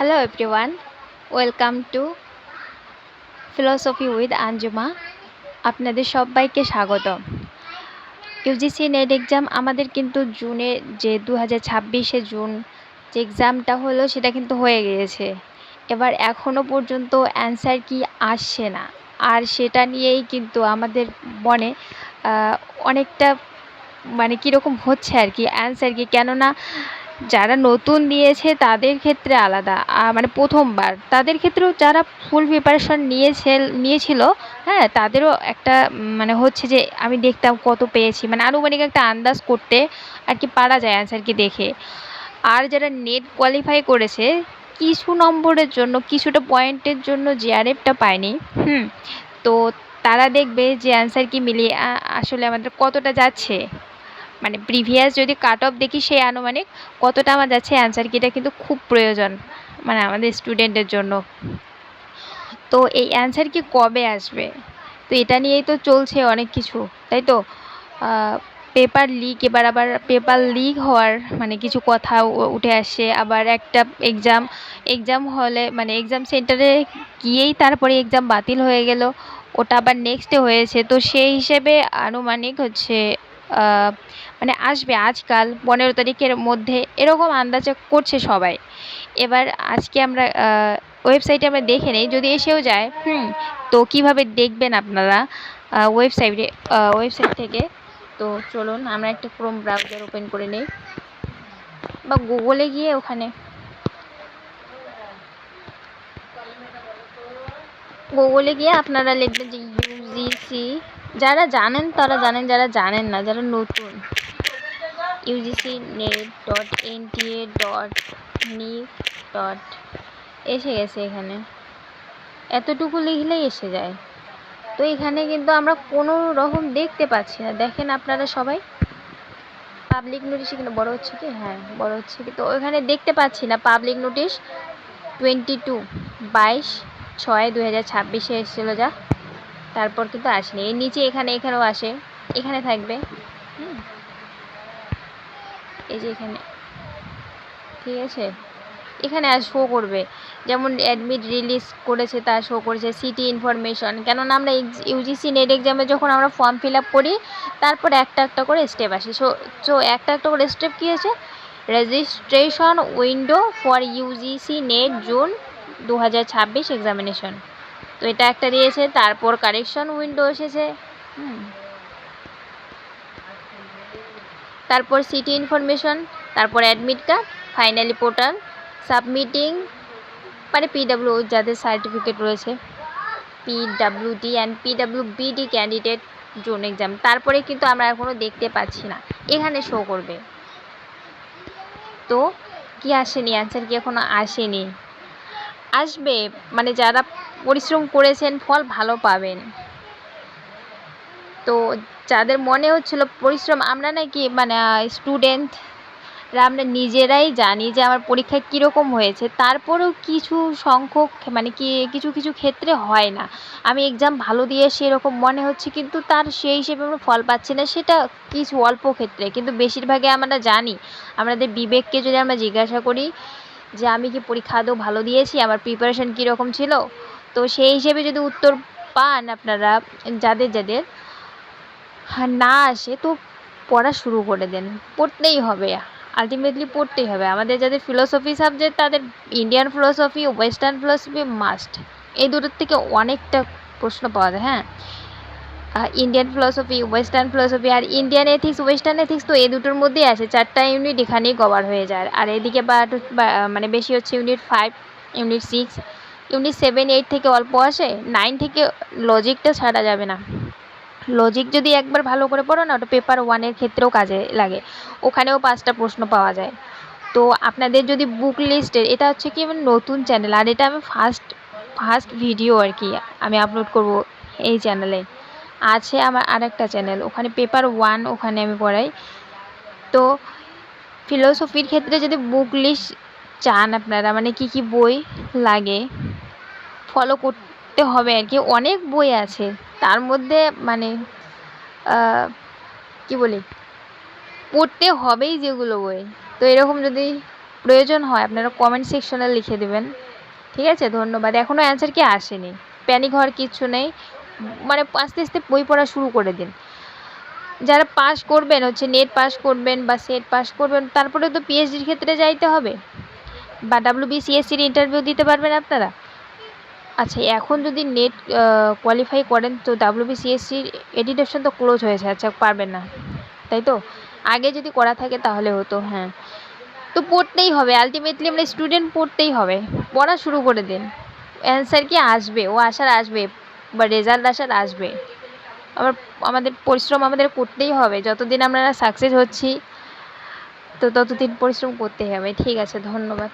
Hello everyone, welcome to philosophy with Anjuma. আপনাদের সবাইকে স্বাগত। ইউজিসি নেট এক্সাম আমাদের কিন্তু জুনে যে 2026 জুন যে এক্সামটা হলো সেটা কিন্তু হয়ে গিয়েছে। এবার এখনও পর্যন্ত অ্যান্সার কি আসছে না, আর সেটা নিয়েই কিন্তু আমাদের মনে অনেকটা মানে কীরকম হচ্ছে আর কি অ্যান্সার কি, কেননা যারা নতুন দিয়েছে তাদের ক্ষেত্রে আলাদা, মানে প্রথমবার তাদের ক্ষেত্রেও যারা ফুল প্রিপারেশন নিয়েছিল, হ্যাঁ, তাদেরও একটা মানে হচ্ছে যে আমি দেখতাম কত পেয়েছি, মানে আনুমানিক একটা আন্দাজ করতে আর কি পারা যায় অ্যান্সার কি দেখে। আর যারা নেট কোয়ালিফাই করেছে কিছু নম্বরের জন্য, কিছুটা পয়েন্টের জন্য জিআরএফটা পায়নি, তো তারা দেখবে যে অ্যান্সার কি মিলিয়ে আসলে আমাদের কতটা যাচ্ছে, মানে প্রিভিয়াস যদি কাট অফ দেখি সেই আনুমানিক কতটা আমার যাচ্ছে অ্যান্সার কিটা কিন্তু খুব প্রয়োজন মানে আমাদের স্টুডেন্টের জন্য। তো এই অ্যান্সার কি কবে আসবে, তো এটা নিয়েই তো চলছে অনেক কিছু, তাই তো। পেপার লিক, এবার আবার পেপার লিক হওয়ার মানে কিছু কথা উঠে আসে। আবার একটা এক্সাম হলে মানে এক্সাম সেন্টারে গিয়েই তারপরে এক্সাম বাতিল হয়ে গেল, ওটা আবার নেক্সটে হয়েছে। তো সেই হিসেবে আনুমানিক হচ্ছে মানে আসবে আজকাল 15 তারিখের মধ্যে, এরকম আন্দাজে করছে সবাই। এবার আজকে আমরা ওয়েবসাইটে আমরা দেখে নেই, যদি এসেও যায় তো কিভাবে দেখবেন আপনারা ওয়েবসাইট থেকে। তো চলুন আমরা একটা ক্রোম ব্রাউজার ওপেন করে নেই, বা গুগলে গিয়ে ওখানে আপনারা লিখবেন যে ইউজিসি। যারা জানেন তারা জানেন, যারা জানেন না, যারা নতুন, UGCNET.NTA.NIC. এসে গেছে এখানে, এতটুকু লিখলেই এসে যায়। তো এখানে কিন্তু আমরা কোনো রকম দেখতে পাচ্ছি না, দেখেন আপনারা সবাই। পাবলিক নোটিশ এখানে বড় হচ্ছে কি, হ্যাঁ বড় হচ্ছে কি, তো এখানে দেখতে পাচ্ছি না পাবলিক নোটিশ 22/6/2026 এসেছিলো যা, তারপর কিন্তু আসেনি। এর নিচে এখানেও আসে, এখানে থাকবে, এই যে এখানে, ঠিক আছে, এখানে আর শো করবে, যেমন অ্যাডমিট রিলিজ করেছে তা শো করেছে, সিটি ইনফরমেশন। কেননা আমরা ইউজিসি নেট এক্সামে যখন আমরা ফর্ম ফিল আপ করি তারপর একটা একটা করে স্টেপ আসে। সো একটা একটা করে স্টেপ কী আছে, registration window for UGC net June 2026 examination, তো এটা একটা দিয়েছে। তারপর কারেকশন উইন্ডো এসেছে, তারপর সিটি ইনফরমেশন, তারপর admit card, finally portal submitting, মানে পিডাব্লিউ যাদের সার্টিফিকেট রয়েছে, PWD and পিডাব্লিউবিডি candidate zone exam. তারপরে কিন্তু আমরা এখনও দেখতে পাচ্ছি না, এখানে শো করবে। তো কি আসেনি, অ্যান্সার কি এখনও আসেনি, আসবে, মানে যারা পরিশ্রম করেছেন ফল ভালো পাবেন। তো যাদের মনে হচ্ছিল পরিশ্রম, আমরা নাকি মানে স্টুডেন্টরা আমরা নিজেরাই জানি যে আমার পরীক্ষায় কীরকম হয়েছে, তারপরেও কিছু সংখ্যক মানে কিছু কিছু ক্ষেত্রে হয় না, আমি এক্সাম ভালো দিয়ে সেরকম মনে হচ্ছে কিন্তু তার সেই হিসেবে আমরা ফল পাচ্ছি না, সেটা কিছু অল্প ক্ষেত্রে। কিন্তু বেশিরভাগে আমরা জানি, আমাদের বিবেককে যদি আমরা জিজ্ঞাসা করি যে আমি কি পরীক্ষা আদৌ ভালো দিয়েছি, আমার প্রিপারেশন কীরকম ছিল, তো সেই হিসেবে যদি উত্তর পান আপনারা, যাদের না আসে, তো পড়া শুরু করে দেন, পড়তেই হবে, আলটিমেটলি পড়তেই হবে। আমাদের যাদের ফিলোসফি সাবজেক্ট তাদের Indian philosophy, western philosophy must, এই দুটোর থেকে অনেকটা প্রশ্ন পাওয়া যায়। হ্যাঁ, ইন্ডিয়ান ফিলোসফি, ওয়েস্টার্ন ফিলোসফি আর ইন্ডিয়ান এথিক্স, ওয়েস্টার্ন এথিক্স, তো এই দুটোর মধ্যেই আছে, 4টা ইউনিট এখানেই কভার হয়ে যায়। আর এদিকে মানে বেশি হচ্ছে ইউনিট 5, ইউনিট 6, ইউনিট 7, 8 থেকে অল্প আসে, 9 থেকে লজিকটা ছাড়া যাবে না। লজিক যদি একবার ভালো করে পড়ো না, ওটা পেপার 1-এর ক্ষেত্রেও কাজে লাগে, ওখানেও 5টা প্রশ্ন পাওয়া যায়। তো আপনাদের যদি বুক লিস্টের, এটা হচ্ছে কি আমার নতুন চ্যানেল, আর এটা আমি ফার্স্ট ভিডিও আর কি আমি আপলোড করব এই চ্যানেলে। আছে আমার আরেকটা চ্যানেল, ওখানে পেপার 1 ওখানে আমি পড়াই। তো ফিলোসফির ক্ষেত্রে যদি বুক লিস্ট চান আপনারা, মানে কি কি বই লাগে ফলো করতে হবে আর কি, অনেক বই আছে তার মধ্যে, মানে কি বলি, পড়তে হবেই যেগুলো বই। তো এরকম যদি প্রয়োজন হয় আপনারা কমেন্ট সেকশনে লিখে দেবেন। ঠিক আছে, ধন্যবাদ। এখনও অ্যান্সার কি আসেনি, প্যানিক হওয়ার কিচ্ছু নেই, মানে আস্তে আস্তে বই পড়া শুরু করে দিন। যারা পাস করবেন হচ্ছে নেট পাস করবেন বা সেট পাস করবেন, তারপরে তো পিএইচডির ক্ষেত্রে যাইতে হবে, বা WBCSCর ইন্টারভিউ দিতে পারবেন আপনারা। আচ্ছা, এখন যদি নেট কোয়ালিফাই করেন তো WBCSCর এডিটেশন তো ক্লোজ হয়েছে, আচ্ছা পারবেন না, তাই তো? আগে যদি করা থাকে তাহলে হতো। হ্যাঁ, তো পড়তেই হবে, আলটিমেটলি আমরা স্টুডেন্ট, পড়তেই হবে, পড়া শুরু করে দিন। অ্যান্সার কি আসবে, ও আসার আসবে, বা রেজাল্ট আসার আসবে। আবার আমাদের পরিশ্রম আমাদের করতেই হবে, যতদিন আমরা সাকসেস হচ্ছি তো ততদিন পরিশ্রম করতেই হবে। ঠিক আছে, ধন্যবাদ।